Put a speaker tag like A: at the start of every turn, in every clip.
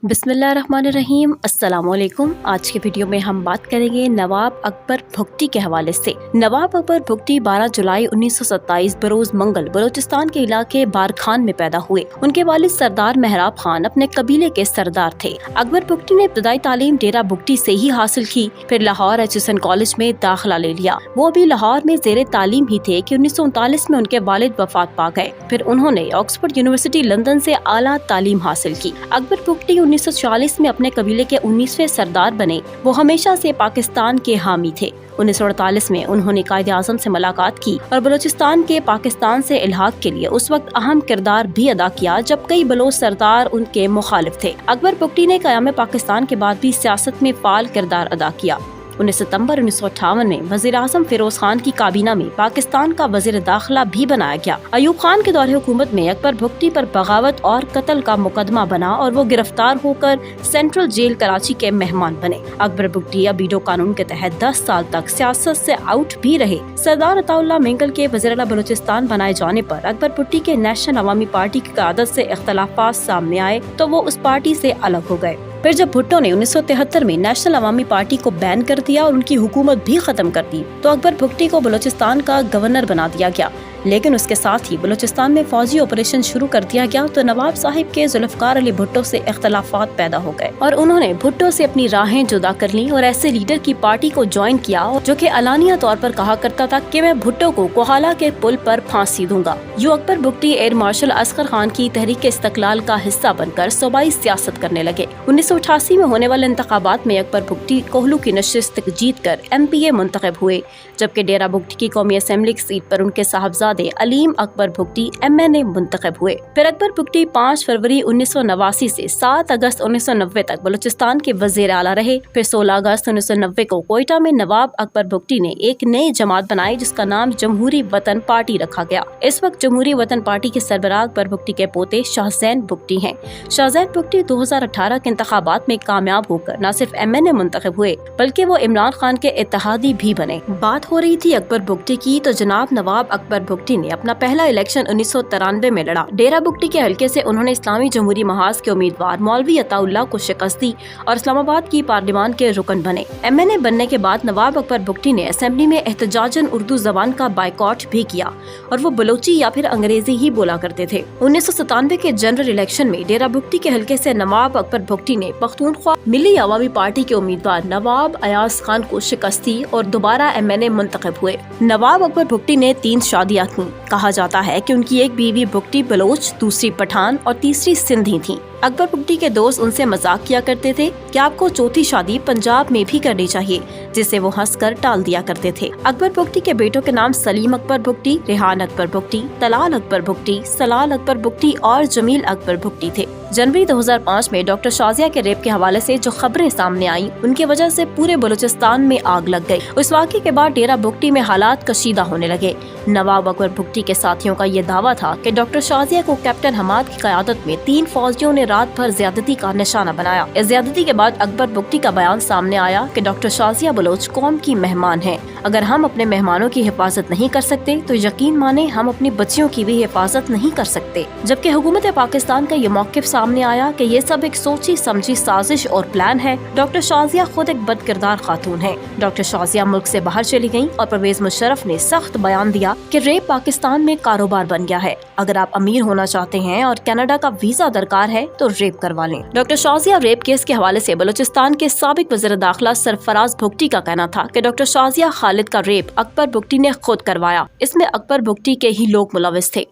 A: बिस्मिल्लाहिर्रहमानिर्रहीम। अस्सलामुअलैकुम। आज के वीडियो में हम बात करेंगे नवाब अकबर भुगटी के हवाले से। नवाब अकबर भुगटी 12 जुलाई 1927 बरोज मंगल बलोचिस्तान के इलाके बारखान में पैदा हुए। उनके वालिद सरदार मेहराब खान अपने कबीले के सरदार थे। अकबर भुगटी ने इब्तदाई तालीम डेरा भुगटी से ही हासिल की, फिर लाहौर एचएसएन कॉलेज में दाखिला ले लिया। वो अभी लाहौर में जेरे तालीम ही थे कि 1939 में उनके वालिद वफात पा गए। फिर उन्होंने ऑक्सफोर्ड यूनिवर्सिटी लंदन से आला तालीम हासिल की। अकबर भुगटी 1940 में अपने कबीले के 19वें सरदार बने। वो हमेशा से पाकिस्तान के हामी थे। 1948 में उन्होंने कायदे आज़म से मुलाकात की और बलूचिस्तान के पाकिस्तान से इल्हाक के लिए उस वक्त अहम किरदार भी अदा किया जब कई बलोच सरदार उनके मुखालिफ थे। अकबर भुगटी ने क़याम पाकिस्तान के बाद भी सियासत में फाल किरदार अदा किया। 19 सितंबर 1958 में वज़ीर आज़म फिरोज खान की काबीना में पाकिस्तान का वज़ीर दाखिला भी बनाया गया। अयूब खान के दौरे हुकूमत में अकबर भुगटी पर बगावत और कत्ल का मुकदमा बना और वो गिरफ्तार होकर सेंट्रल जेल कराची के मेहमान बने। अकबर भुगटी अबीडो कानून के तहत 10 साल तक सियासत से आउट भी रहे। सरदार अताउल्लाह मेंगल के वज़ीर आला बलूचिस्तान बनाए जाने पर अकबर भुगटी के नेशनल अवामी पार्टी की क़यादत से इख्तलाफात सामने आए तो वो उस पार्टी से अलग हो गए। फिर जब भुट्टो ने 1973 में नेशनल अवामी पार्टी को बैन कर दिया और उनकी हुकूमत भी खत्म कर दी तो अकबर भुगटी को बलूचिस्तान का गवर्नर बना दिया गया। लेकिन उसके साथ ही बलूचिस्तान में फौजी ऑपरेशन शुरू कर दिया गया तो नवाब साहिब के जुल्फकार अली भुट्टो से इख्तलाफात पैदा हो गए और उन्होंने भुट्टो से अपनी राहें जुदा कर ली और ऐसे लीडर की पार्टी को ज्वाइन किया जो कि अलानिया तौर पर कहा करता था कि मैं भुट्टो को कोहाला के पुल पर फांसी दूंगा। यूं अकबर भुगटी एयर मार्शल असगर खान की तहरीक इस्तकलाल का हिस्सा बनकर सूबाई सियासत करने लगे। 1988 में होने वाले इंतखाबात में अकबर भुगटी कोहलू की नशिस्त जीत कर MPA मुंतखब हुए, जबकि डेरा भुगटी की कौमी असेंबली की सीट पर उनके साहबजादे अलीम अकबर भुगटी MNA मुंतखब हुए। फिर अकबर भुगटी 5 फरवरी 1989 से 7 अगस्त 1990 तक बलूचिस्तान के वज़ीर आला रहे। फिर 16 अगस्त 1990 को कोयटा में नवाब अकबर भुगटी ने एक नई जमात बनाई जिसका नाम जमहूरी वतन पार्टी रखा गया। इस वक्त जमहूरी वतन पार्टी के सरबराह अकबर भुगटी के पोते शाहजैन भुगटी हैं। शाहजैन भुगटी 2018 के इंतखाबात में कामयाब होकर न सिर्फ MNA मुंतखब हुए बल्कि वो इमरान खान के इत्तेहादी भी बने। बात हो रही थी अकबर भुगटी की तो जनाब नवाब अकबर भुगटी ने अपना पहला इलेक्शन 1993 में लड़ा। डेरा भुगटी के हल्के से उन्होंने इस्लामी जमहूरी महाज के उम्मीदवार मौलवी अताउल्लाह को शिकस्त दी और इस्लामाबाद की पार्लियामान के रुकन बने। MNA बनने के बाद नवाब अकबर भुगटी ने असेंबली में एहतजाजन उर्दू जबान का बाइकॉट भी किया और वो बलोची या फिर अंग्रेजी ही बोला करते थे। 1997 के जनरल इलेक्शन में डेरा भुगटी के हल्के से नवाब अकबर भुगटी ने पख्तूनख्वा मिली अवामी पार्टी के उम्मीदवार नवाब अयाज खान को शिकस्त दी और दोबारा MNA मुंतखब हुए। नवाब अकबर भुगटी ने 3 शादियाँ की। कहा जाता है कि उनकी एक बीवी भुगटी बलोच, दूसरी पठान और तीसरी सिंधी थी। अकबर भुगटी के दोस्त उनसे मजाक किया करते थे कि आपको चौथी शादी पंजाब में भी करनी चाहिए, जिसे वो हंसकर टाल दिया करते थे। अकबर भुगटी के बेटों के नाम सलीम अकबर भुगटी, रेहान अकबर भुगटी, तलाल अकबर भुगटी, सलाल अकबर भुगटी और जमील अकबर भुगटी थे। जनवरी 2005 में डॉक्टर शाजिया के रेप के हवाले से जो खबरें सामने आई उनकी वजह से पूरे बलूचिस्तान में आग लग गई। उस वाक़े के बाद डेरा भुगटी में हालात कशीदा होने लगे। नवाब अकबर भुगटी के साथियों का ये दावा था कि डॉक्टर शाजिया को कैप्टन हमाद की क़यादत में 3 फौजियों ने रात भर ज्यादती का निशाना बनाया। इस ज्यादती के बाद अकबर भुगटी का बयान सामने आया कि डॉक्टर शाजिया बलोच कौम की मेहमान है। अगर हम अपने मेहमानों की हिफाजत नहीं कर सकते तो यकीन माने हम अपनी बच्चियों की भी हिफाजत नहीं कर सकते। जबकि हुकूमत पाकिस्तान का ये मौक़िफ़ सामने आया कि ये सब एक सोची समझी साजिश और प्लान है। डॉक्टर शाजिया खुद एक बदकिरदार खातून है। डॉक्टर शाजिया मुल्क से बाहर चली गयी और परवेज मुशर्रफ ने सख्त बयान दिया कि रेप पाकिस्तान में कारोबार बन गया है। अगर आप अमीर होना चाहते हैं और कनाडा का वीजा दरकार है तो रेप करवा लें। डॉक्टर शाजिया रेप केस के हवाले से बलूचिस्तान के साबिक वज़ीर दाखिला सरफराज भुगटी का कहना था कि डॉक्टर शाजिया खालिद का रेप अकबर भुगटी ने खुद करवाया। इसमें अकबर भुगटी के ही लोग मुलविस थे।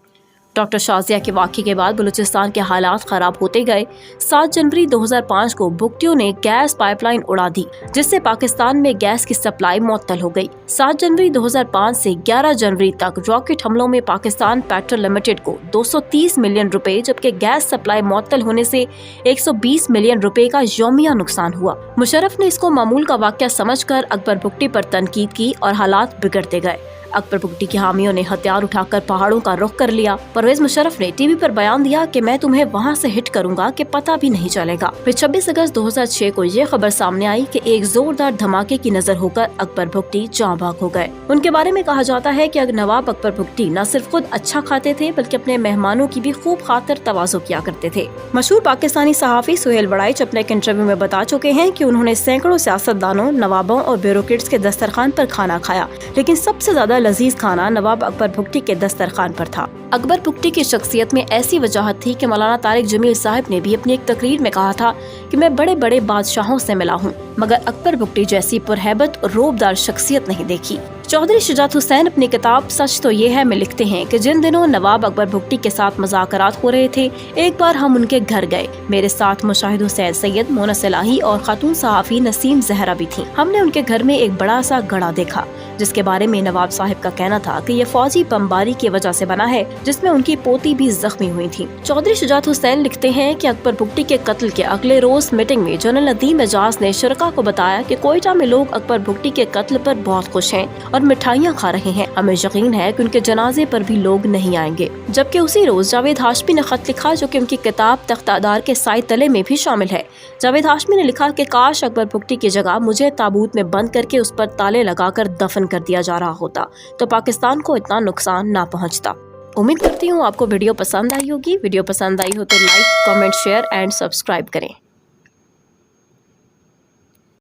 A: डॉक्टर शाजिया के वाक़े के बाद बलूचिस्तान के हालात खराब होते गए। 7 जनवरी 2005 को भुगटियों ने गैस पाइपलाइन उड़ा दी जिससे पाकिस्तान में गैस की सप्लाई मुअत्तल हो गई। 7 जनवरी 2005 से 11 जनवरी तक रॉकेट हमलों में पाकिस्तान पेट्रोल लिमिटेड को 230 मिलियन रुपए जबकि गैस सप्लाई मुअत्तल होने से 120 मिलियन रुपए का यौमिया नुकसान हुआ। मुशर्रफ ने इसको मामूल का वाक़या समझकर अकबर भुगटी पर तनकीद की और हालात बिगड़ते गए। अकबर भुगटी के हामियों ने हथियार उठाकर पहाड़ों का रुख कर लिया। परवेज मुशर्रफ ने टीवी पर बयान दिया कि मैं तुम्हें वहां से हिट करूंगा कि पता भी नहीं चलेगा। फिर 26 अगस्त 2006 को ये खबर सामने आई कि एक जोरदार धमाके की नजर होकर अकबर भुगटी जाँ बाग हो गए। उनके बारे में कहा जाता है कि नवाब अकबर भुगटी न सिर्फ खुद अच्छा खाते थे बल्कि अपने मेहमानों की भी खूब खातिर तवाज़ो किया करते थे। मशहूर पाकिस्तानी सहाफी सुहेल बड़ाइच अपने एक इंटरव्यू में बता चुके हैं कि उन्होंने सैकड़ों सियासतदानों, नवाबों और ब्यूरोक्रेट्स के दस्तरखान पर खाना खाया, लेकिन सबसे ज्यादा लजीज खाना नवाब अकबर भुगटी के दस्तरखान पर था। अकबर भुगटी की शख्सियत में ऐसी वजाहत थी कि मौलाना तारिक जमील साहब ने भी अपनी एक तकरीर में कहा था कि मैं बड़े बड़े बादशाहों से मिला हूँ, मगर अकबर भुगटी जैसी पुरहैबत और रोबदार शख्सियत नहीं देखी। चौधरी शुजात हुसैन अपनी किताब सच तो ये है में लिखते हैं कि जिन दिनों नवाब अकबर भुगटी के साथ मुज़ाकरात हो रहे थे, एक बार हम उनके घर गए। मेरे साथ मुशाहिद हुसैन सैयद, मोना सलाही और खातून सहाफ़ी नसीम जहरा भी थी। हमने उनके घर में एक बड़ा सा गड़ा देखा जिसके बारे में नवाब साहब का कहना था कि ये फौजी बमबारी की वजह से बना है, जिसमें उनकी पोती भी जख्मी हुई थी। चौधरी शुजात हुसैन लिखते हैं कि अकबर भुगटी के कत्ल के अगले रोज मीटिंग में जनरल नदीम एजाज ने शुरका को बताया कि कोयटा में लोग अकबर भुगटी के कत्ल पर बहुत खुश हैं और मिठाइयाँ खा रहे हैं। हमें यकीन है कि उनके जनाजे पर भी लोग नहीं आएंगे। जबकि उसी रोज जावेद हाशमी ने खत लिखा जो कि उनकी किताब तख्तादार के साए तले में भी शामिल है। जावेद हाशमी ने लिखा कि काश अकबर भुगटी की जगह मुझे ताबूत में बंद करके उस पर ताले लगाकर दफन कर दिया जा रहा होता तो पाकिस्तान को इतना नुकसान ना पहुंचता। उम्मीद करती हूँ आपको वीडियो पसंद आई होगी। वीडियो पसंद आई हो तो like, comment, share and subscribe करें।